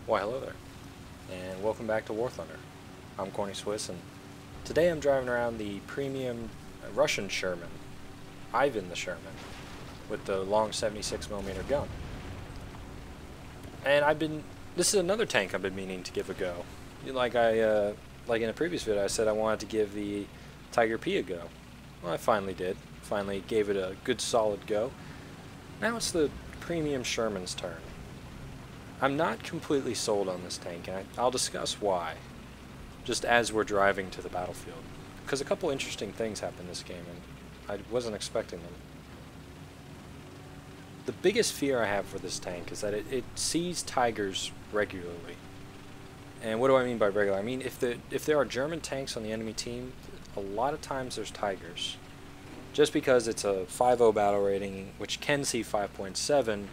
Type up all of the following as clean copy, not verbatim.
Why hello there, and welcome back to War Thunder. I'm Corny Swiss, and today I'm driving around the premium Russian Sherman, Ivan the Sherman, with the long 76mm gun. And this is another tank I've been meaning to give a go. Like in a previous video, I said I wanted to give the Tiger P a go. Well, I finally did. Finally gave it a good solid go. Now it's the premium Sherman's turn. I'm not completely sold on this tank, and I'll discuss why, just as we're driving to the battlefield. Because a couple interesting things happened this game, and I wasn't expecting them. The biggest fear I have for this tank is that it sees Tigers regularly. And what do I mean by regular? I mean, if there are German tanks on the enemy team, a lot of times there's Tigers. Just because it's a 5.0 battle rating, which can see 5.7,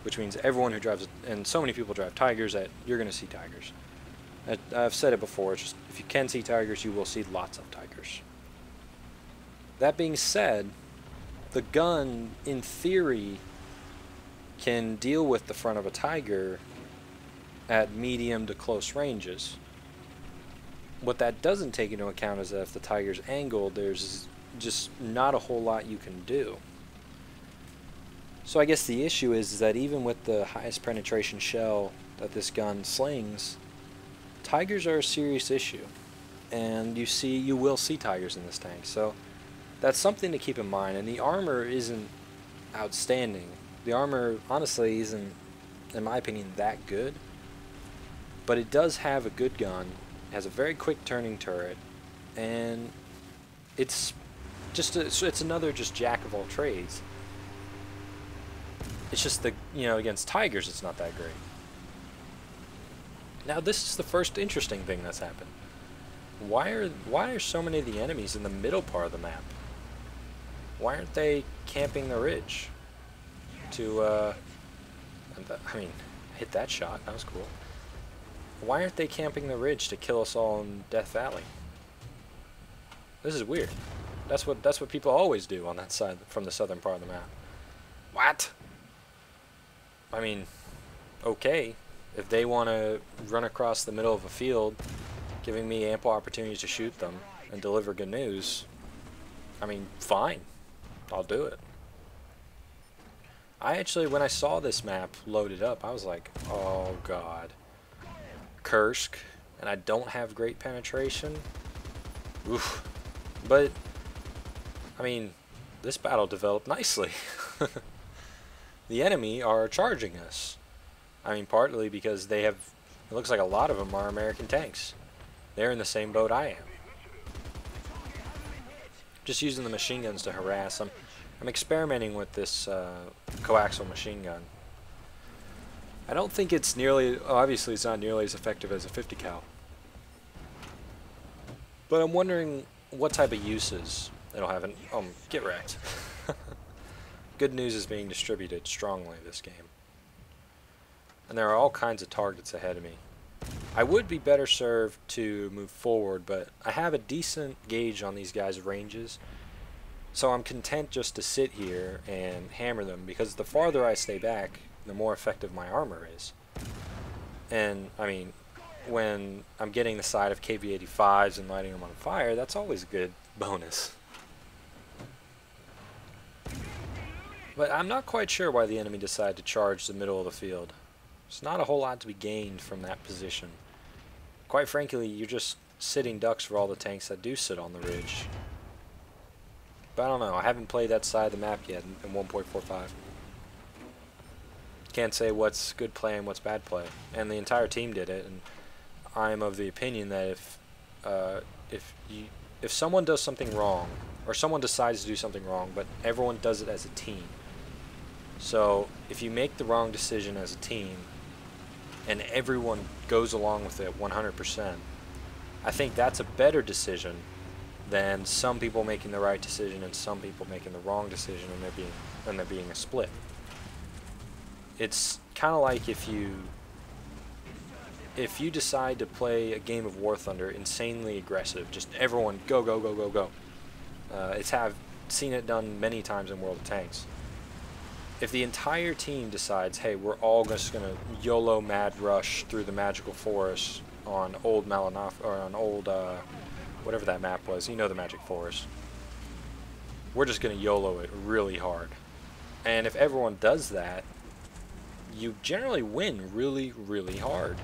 which means everyone who drives, and so many people drive Tigers, that you're going to see Tigers. I've said it before, it's just, if you can see Tigers, you will see lots of Tigers. That being said, the gun, in theory, can deal with the front of a Tiger at medium to close ranges. What that doesn't take into account is that if the Tiger's angled, there's just not a whole lot you can do. So I guess the issue is that even with the highest penetration shell that this gun slings, Tigers are a serious issue. And you will see Tigers in this tank. So that's something to keep in mind. And the armor isn't outstanding. The armor, honestly, isn't, in my opinion, that good. But it does have a good gun. It has a very quick turning turret. And it's another just jack of all trades. It's just against Tigers it's not that great. Now this is the first interesting thing that's happened. Why are so many of the enemies in the middle part of the map? Why aren't they camping the ridge? I mean, hit that shot, that was cool. Why aren't they camping the ridge to kill us all in Death Valley? This is weird. That's what people always do on that side from the southern part of the map. What? I mean, okay, if they want to run across the middle of a field, giving me ample opportunities to shoot them and deliver good news, I mean, fine, I'll do it. I actually, when I saw this map loaded up, I was like, oh god, Kursk, and I don't have great penetration? Oof. But, I mean, this battle developed nicely. The enemy are charging us. I mean, partly because they have, it looks like a lot of them are American tanks. They're in the same boat I am. Just using the machine guns to harass them. I'm experimenting with this coaxial machine gun. I don't think it's nearly, obviously it's not nearly as effective as a 50 cal. But I'm wondering what type of uses it'll have. And get wrecked. Good news is being distributed strongly this game. And there are all kinds of targets ahead of me. I would be better served to move forward, but I have a decent gauge on these guys' ranges. So I'm content just to sit here and hammer them, because the farther I stay back, the more effective my armor is. And, I mean, when I'm getting the side of KV-85s and lighting them on fire, that's always a good bonus. But I'm not quite sure why the enemy decided to charge the middle of the field. There's not a whole lot to be gained from that position. Quite frankly, you're just sitting ducks for all the tanks that do sit on the ridge. But I don't know, I haven't played that side of the map yet in 1.45. Can't say what's good play and what's bad play. And the entire team did it, and I'm of the opinion that if someone does something wrong, or someone decides to do something wrong, but everyone does it as a team. So if you make the wrong decision as a team, and everyone goes along with it 100%, I think that's a better decision than some people making the right decision and some people making the wrong decision and there being a split. It's kind of like if you decide to play a game of War Thunder insanely aggressive, just everyone go, go, go, go, go. I've seen it done many times in World of Tanks. if the entire team decides, hey, we're all just gonna YOLO mad rush through the magical forest on old Malinaf, or on old whatever that map was, you know, the magic forest. We're just gonna YOLO it really hard. And if everyone does that, you generally win really, really hard.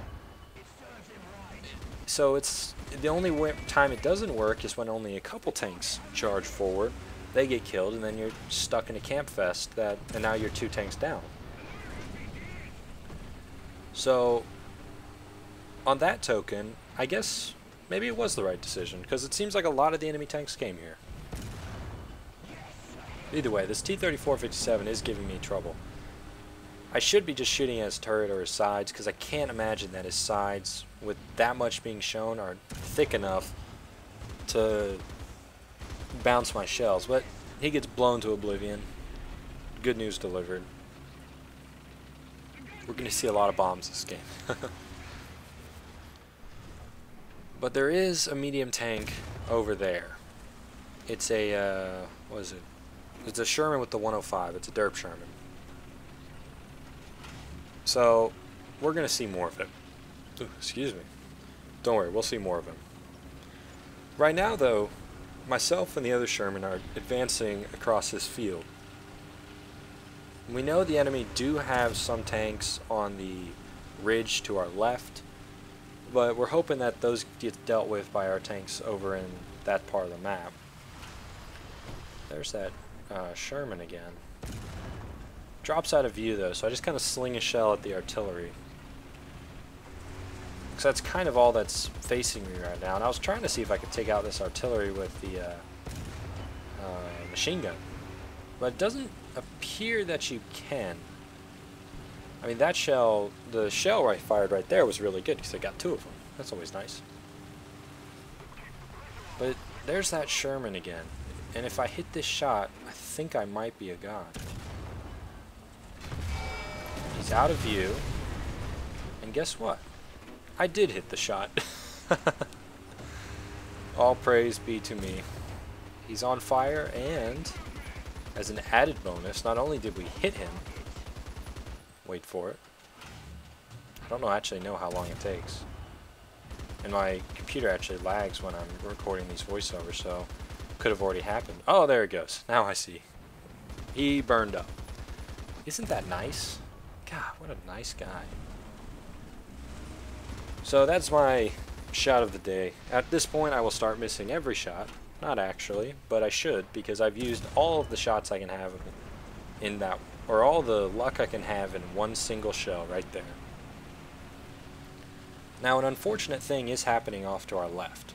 So it's the only time it doesn't work is when only a couple tanks charge forward, they get killed, and then you're stuck in a camp fest and now you're 2 tanks down. So on that token, I guess maybe it was the right decision, because it seems like a lot of the enemy tanks came here. Either way, this T-3457 is giving me trouble. I should be just shooting at his turret or his sides, because I can't imagine that his sides, with that much being shown, are thick enough to bounce my shells. But he gets blown to oblivion. Good news delivered. We're going to see a lot of bombs this game. But there is a medium tank over there. It's a, what is it? It's a Sherman with the 105. It's a derp Sherman. So, we're going to see more of him. Ooh, excuse me. Don't worry, we'll see more of him. Right now, though, myself and the other Sherman are advancing across this field. We know the enemy do have some tanks on the ridge to our left, but we're hoping that those get dealt with by our tanks over in that part of the map. There's that Sherman again. Drops out of view though, so I just kind of sling a shell at the artillery. Because that's kind of all that's facing me right now. And I was trying to see if I could take out this artillery with the machine gun. But it doesn't appear that you can. I mean, that shell, the shell I fired right there was really good because I got 2 of them. That's always nice. But there's that Sherman again. And if I hit this shot, I think I might be a god. He's out of view. And guess what? I did hit the shot. All praise be to me. He's on fire, and as an added bonus, not only did we hit him, wait for it. I don't actually know how long it takes. And my computer actually lags when I'm recording these voiceovers, so it could have already happened. Oh, there it goes. Now I see. He burned up. Isn't that nice? God, what a nice guy. So that's my shot of the day. At this point, I will start missing every shot. Not actually, but I should, because I've used all of the shots I can have in that, or all the luck I can have in one single shell right there. Now, an unfortunate thing is happening off to our left.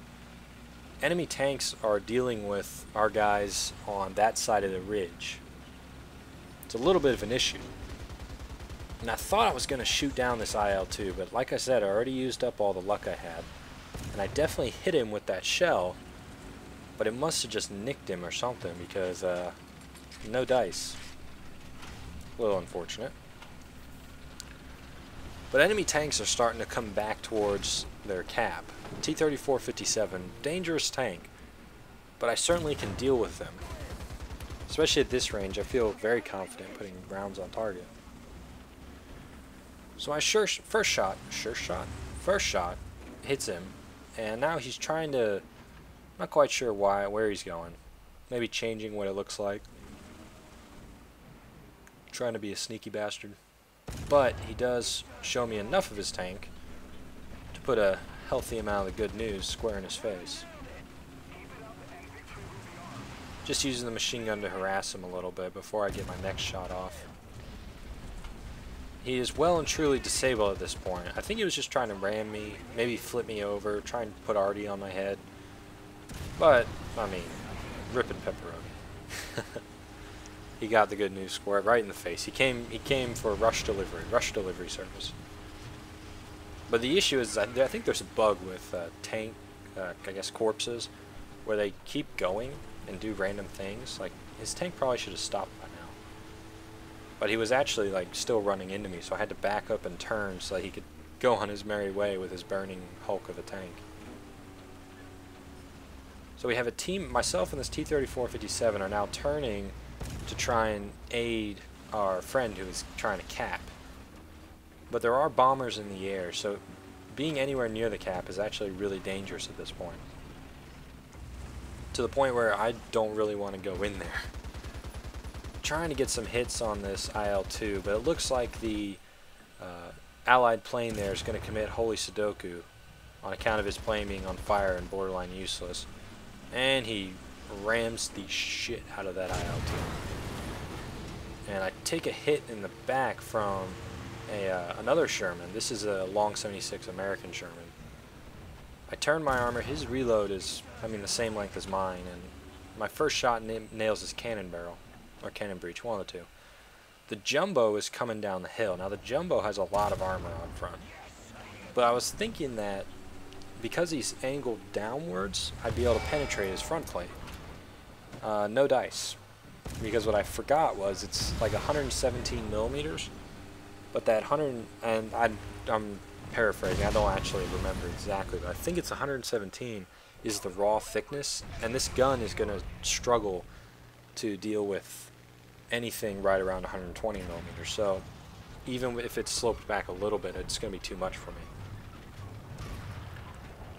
Enemy tanks are dealing with our guys on that side of the ridge. It's a little bit of an issue. And I thought I was going to shoot down this IL-2, but like I said, I already used up all the luck I had. And I definitely hit him with that shell, but it must have just nicked him or something, because no dice. A little unfortunate. But enemy tanks are starting to come back towards their cap. T-3457, dangerous tank, but I certainly can deal with them. Especially at this range, I feel very confident putting rounds on target. So my first shot hits him, and now he's trying to, not quite sure where he's going. Maybe changing what it looks like. Trying to be a sneaky bastard. But he does show me enough of his tank to put a healthy amount of the good news square in his face. Just using the machine gun to harass him a little bit before I get my next shot off. He is well and truly disabled at this point. I think he was just trying to ram me, maybe flip me over, trying to put arty on my head. But, I mean, ripping pepperoni. He got the good news square right in the face. He came for rush delivery service. But the issue is, I think there's a bug with tank, I guess, corpses, where they keep going and do random things. Like, his tank probably should have stopped by now. But he was actually, like, still running into me, so I had to back up and turn so that he could go on his merry way with his burning hulk of a tank. So we have a team, myself and this T-3457 are now turning to try and aid our friend who is trying to cap. But there are bombers in the air, so being anywhere near the cap is actually really dangerous at this point. To the point where I don't really want to go in there. Trying to get some hits on this IL-2, but it looks like the allied plane there is going to commit holy Sudoku on account of his plane being on fire and borderline useless. And he rams the shit out of that IL-2. And I take a hit in the back from another Sherman. This is a Long 76 American Sherman. I turn my armor. His reload is, the same length as mine, and my first shot nails his cannon barrel, or cannon breech, one of the two. The Jumbo is coming down the hill. Now the Jumbo has a lot of armor on front, but I was thinking that because he's angled downwards, I'd be able to penetrate his front plate. No dice, because what I forgot was it's like 117 millimeters, but that 100, and I'm paraphrasing, I don't actually remember exactly, but I think it's 117 is the raw thickness, and this gun is going to struggle to deal with anything right around 120 millimeters, so even if it's sloped back a little bit, it's going to be too much for me.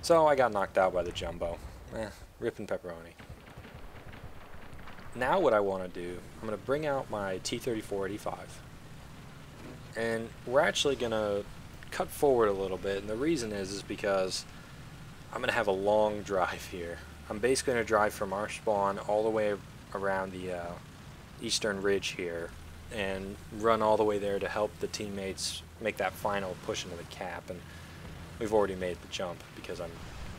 So I got knocked out by the Jumbo. Ripping pepperoni. Now what I want to do, I'm going to bring out my T-34-85, and we're actually going to cut forward a little bit, and the reason is because I'm going to have a long drive here. I'm basically going to drive from our spawn all the way around the eastern ridge here and run all the way there to help the teammates make that final push into the cap, and we've already made the jump because I'm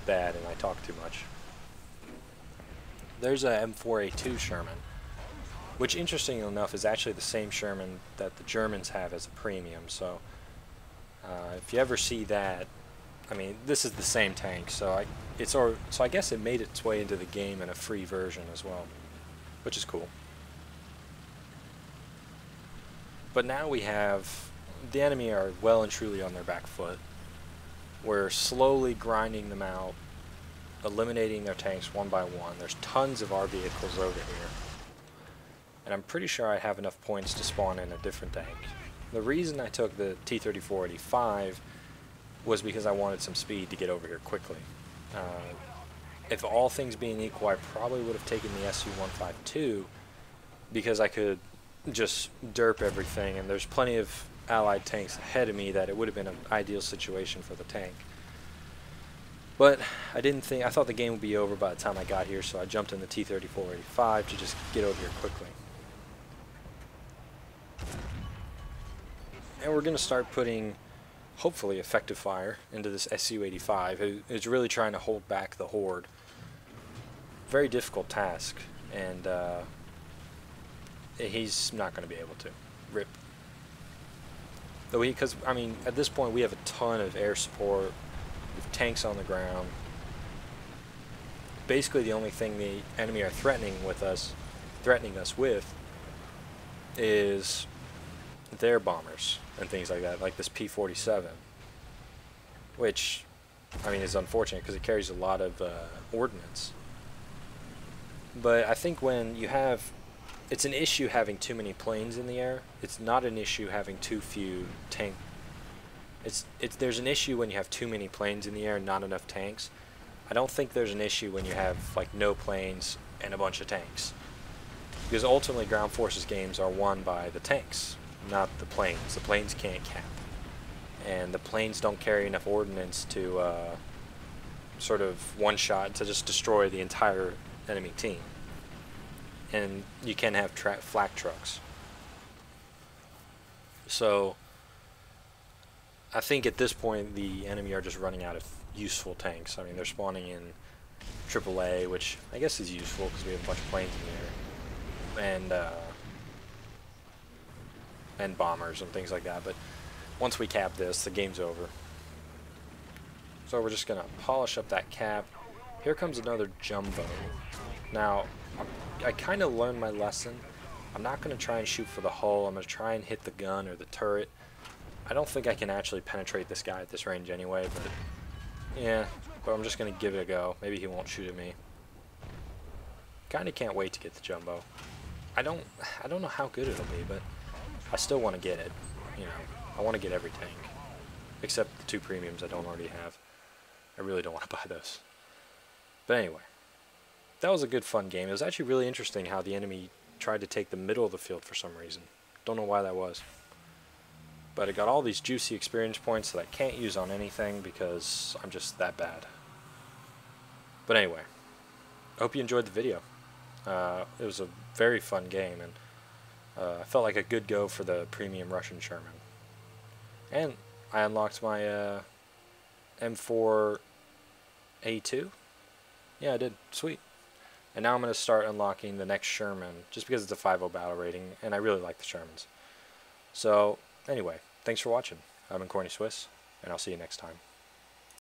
bad and I talk too much. There's a M4A2 Sherman, which interestingly enough is actually the same Sherman that the Germans have as a premium, so if you ever see that, this is the same tank, so I guess it made its way into the game in a free version as well, which is cool. But now we have the enemy are well and truly on their back foot. We're slowly grinding them out, eliminating their tanks one by one. There's tons of our vehicles over here, and I'm pretty sure I have enough points to spawn in a different tank. The reason I took the T-34-85 was because I wanted some speed to get over here quickly. If all things being equal, I probably would have taken the SU-152 because I could just derp everything, and there's plenty of allied tanks ahead of me that it would have been an ideal situation for the tank. But I thought the game would be over by the time I got here, so I jumped in the T-34-85 to just get over here quickly. And we're going to start putting, hopefully, effective fire into this SU-85, who is really trying to hold back the Horde. Very difficult task, and he's not going to be able to. Rip. Though because, at this point we have a ton of air support, we have tanks on the ground. Basically the only thing the enemy are threatening us with is their bombers and things like that, like this P-47, which is unfortunate because it carries a lot of ordnance. But I think when you have, it's an issue having too many planes in the air. It's not an issue having too few tank. There's an issue when you have too many planes in the air and not enough tanks. I don't think there's an issue when you have like no planes and a bunch of tanks, because ultimately ground forces games are won by the tanks, not the planes. The planes can't cap, and the planes don't carry enough ordnance to sort of one shot to just destroy the entire enemy team. And you can have flak trucks. So I think at this point the enemy are just running out of useful tanks. They're spawning in AAA, which I guess is useful because we have a bunch of planes in the air, and bombers and things like that. But once we cap this, the game's over. So we're just gonna polish up that cap. Here comes another Jumbo. Now I kind of learned my lesson. I'm not going to try and shoot for the hull. I'm going to try and hit the gun or the turret. I don't think I can actually penetrate this guy at this range anyway, but yeah, but I'm just going to give it a go. Maybe he won't shoot at me. Kind of can't wait to get the Jumbo. I don't know how good it'll be, but I still want to get it. You know, I want to get every tank. Except the 2 premiums I don't already have. I really don't want to buy those. But anyway, that was a good fun game. It was actually really interesting how the enemy tried to take the middle of the field for some reason. Don't know why that was. But I got all these juicy experience points that I can't use on anything because I'm just that bad. But anyway, I hope you enjoyed the video. It was a very fun game, and I felt like a good go for the premium Russian Sherman. And I unlocked my M4A2. Yeah, I did. Sweet. And now I'm going to start unlocking the next Sherman, just because it's a 5.0 battle rating, and I really like the Shermans. So, anyway, thanks for watching. I've been Corny Swiss, and I'll see you next time.